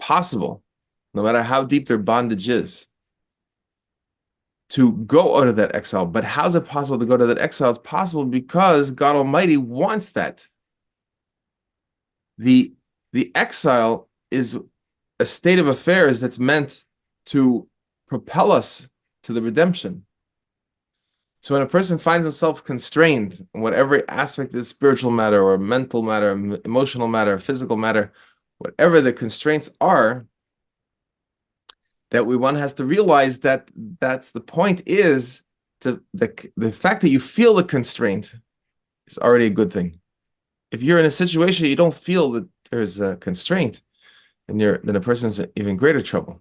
possible, no matter how deep their bondage is, to go out of that exile. But how's it possible to go to that exile? It's possible because God Almighty wants that. The exile is a state of affairs that's meant to propel us to the redemption. So when a person finds himself constrained in whatever aspect is spiritual matter or mental matter, emotional matter, physical matter, whatever the constraints are, that one has to realize that that's the point is the fact that you feel the constraint is already a good thing. If you're in a situation you don't feel that there's a constraint, then a person's in even greater trouble.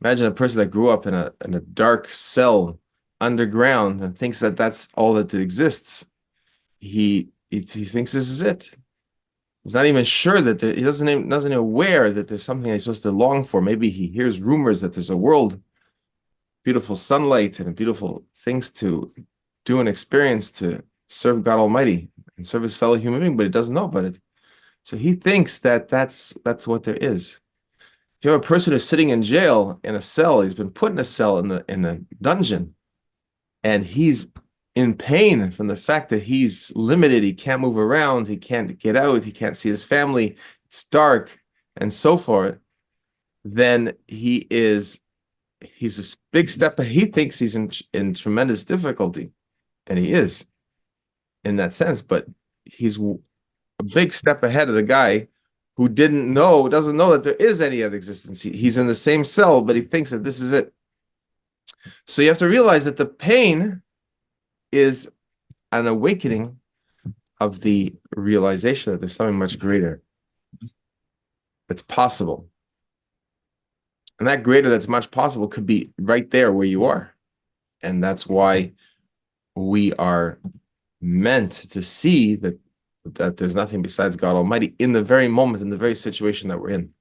Imagine a person that grew up in a dark cell underground and thinks that that's all that exists. He thinks this is it. He's not even sure that he doesn't even aware that there's something he's supposed to long for. Maybe he hears rumors that there's a world, beautiful sunlight and beautiful things to do and experience to serve God Almighty and serve his fellow human being, but he doesn't know about it. So he thinks that that's what there is. If you have a person who's sitting in jail in a cell, he's been put in a cell in a dungeon, and he's in pain from the fact that he's limited, he can't move around, he can't get out, he can't see his family, it's dark, and so forth, then he's a big step, he thinks he's in tremendous difficulty, and he is in that sense, but he's a big step ahead of the guy who doesn't know that there is any other existence. He's in the same cell, but he thinks that this is it. So you have to realize that the pain is an awakening of the realization that there's something much greater that's possible. And that greater that's much possible could be right there where you are. And that's why we are meant to see that there's nothing besides God Almighty in the very moment, in the very situation that we're in.